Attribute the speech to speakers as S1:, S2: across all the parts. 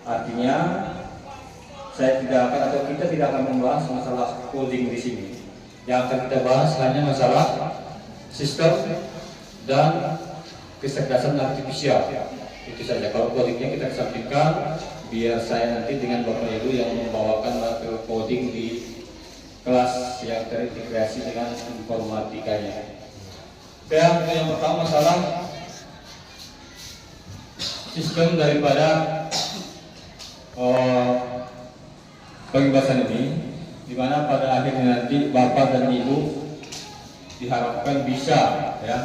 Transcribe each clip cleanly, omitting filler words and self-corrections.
S1: Artinya saya tidak akan atau kita tidak akan membahas masalah coding di sini. Yang akan kita bahas hanya masalah sistem dan kecerdasan artifisial. Itu saja. Kalau codingnya kita kesampingkan, biar saya nanti dengan Bapak Ibu yang membawakan materi coding di kelas yang terintegrasi dengan informatikanya. Yang pertama masalah sistem daripada pembebasan ini, di mana pada akhirnya nanti Bapak dan Ibu diharapkan bisa ya,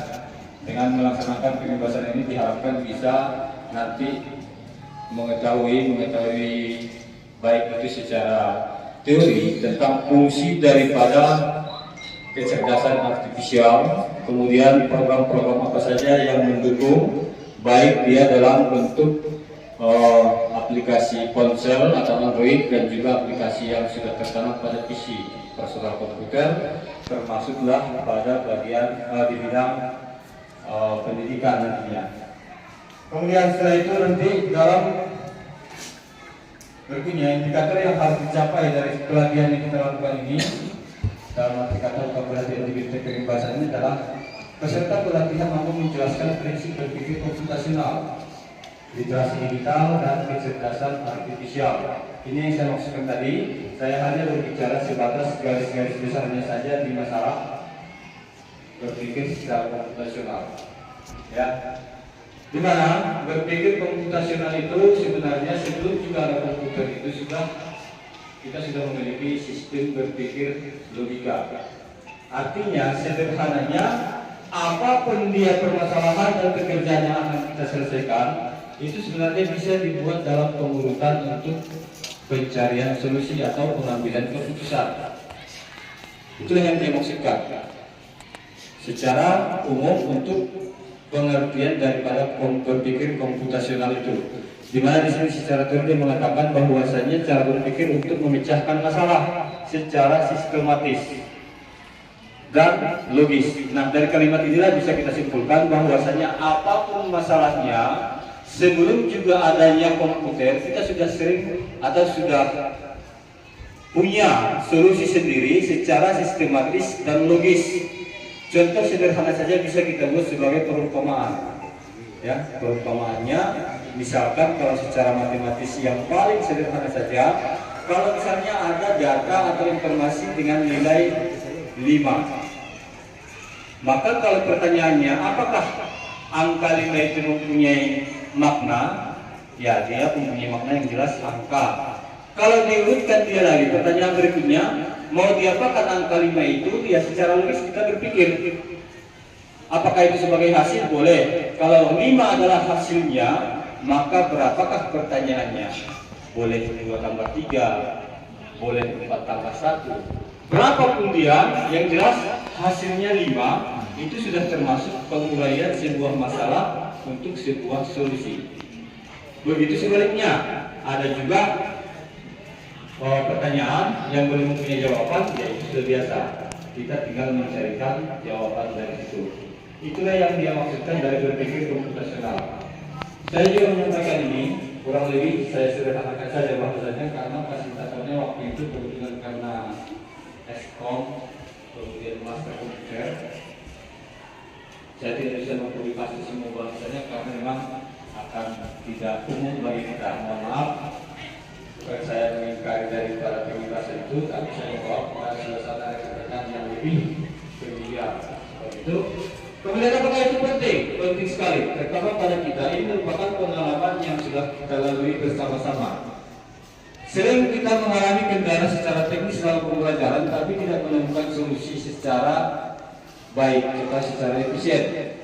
S1: dengan melaksanakan pembebasan ini diharapkan bisa nanti mengetahui baik itu secara teori tentang fungsi daripada kecerdasan artifisial, kemudian program-program apa saja yang mendukung, baik dia dalam bentuk aplikasi ponsel atau Android dan juga aplikasi yang sudah tertanam pada PC personal komputer, termasuklah pada bagian di bidang pendidikan nantinya. Kemudian setelah itu nanti dalam berikutnya indikator yang harus dicapai dari pelatihan yang kita lakukan ini dalam indikator pelatihan di bidang pembebasan ini adalah peserta pelatihan mampu menjelaskan prinsip berpikir komputasional, literasi digital dan kecerdasan artifisial. Ini yang saya maksudkan tadi. Saya hanya berbicara sebatas garis-garis besarnya saja di masalah berpikir secara komputasional. Ya, di mana berpikir komputasional itu sebenarnya sebelum juga ada komputer itu kita sudah memiliki sistem berpikir logika. Artinya sederhananya apapun dia permasalahan dan pekerjaan yang akan kita selesaikan itu sebenarnya bisa dibuat dalam pengurutan untuk pencarian solusi atau pengambilan keputusan. Itulah yang saya maksudkan secara umum untuk pengertian daripada berpikir komputasional itu, di mana di sini secara teori mengatakan bahwasanya cara berpikir untuk memecahkan masalah secara sistematis dan logis. Nah, dari kalimat inilah bisa kita simpulkan bahwasanya apapun masalahnya, sebelum juga adanya komputer, kita sudah sering atau sudah punya solusi sendiri secara sistematis dan logis. Contoh sederhana saja bisa kita buat sebagai perumpamaan. Ya, perumpamaannya misalkan kalau secara matematis yang paling sederhana saja, kalau misalnya ada data atau informasi dengan nilai 5, maka kalau pertanyaannya apakah angka 5 itu mempunyai makna, ya dia mempunyai makna yang jelas angka. Kalau diurutkan dia lagi, pertanyaan berikutnya, mau diapakan angka 5 itu? Ya secara logis kita berpikir, apakah itu sebagai hasil? Boleh. Kalau 5 adalah hasilnya, maka berapakah pertanyaannya? Boleh 2 tambah 3, boleh 4 tambah 1. Berapapun dia, yang jelas hasilnya 5, itu sudah termasuk penguraian sebuah masalah untuk sebuah solusi. Begitu sebaliknya, ada juga pertanyaan yang belum mempunyai jawaban, ya itu sudah biasa. Kita tinggal mencarikan jawaban dari situ. Itulah yang dia maksudkan dari berpikir komputasional. Saya juga menyampaikan ini, kurang lebih saya sederhanakan saja bahasanya karena fasilitatornya waktu itu kebetulan karena Eskom, kemudian master komputer. Saya tidak bisa mempublikasi semua bahasanya karena memang akan tidak umum bagi kita. Mohon maaf. Bukan saya mengingkari dari para pembebasan itu, tapi saya bawa pada suasana rekan-rekan yang lebih berbicara seperti itu. Kemudian apakah itu penting? Penting sekali, terutama pada kita. Ini merupakan pengalaman yang sudah kita lalui bersama-sama. Sering kita mengalami kendala secara teknis dalam pembelajaran, tapi tidak menemukan solusi secara baik atau secara efisien.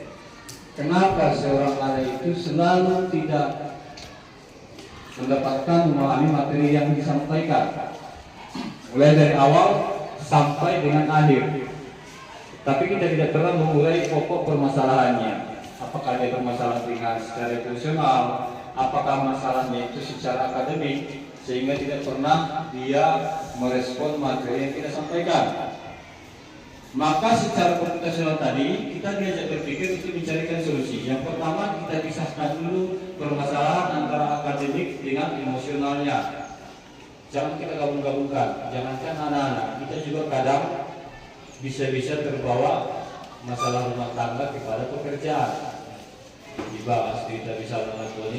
S1: Kenapa seorang anak itu selalu tidak mendapatkan memahami materi yang disampaikan mulai dari awal sampai dengan akhir, tapi kita tidak pernah mengurai pokok permasalahannya. Apakah dia bermasalah ringan secara emosional, apakah masalahnya itu secara akademik, sehingga tidak pernah dia merespon materi yang kita sampaikan. Maka secara komputasional tadi kita diajak berpikir untuk mencarikan solusi. Yang pertama kita pisahkan dulu permasalahan antara akademik dengan emosionalnya. Jangan kita gabung-gabungkan. Jangankan anak-anak, kita juga kadang bisa-bisa terbawa masalah rumah tangga kepada pekerjaan. Dibahas kita bisa menonton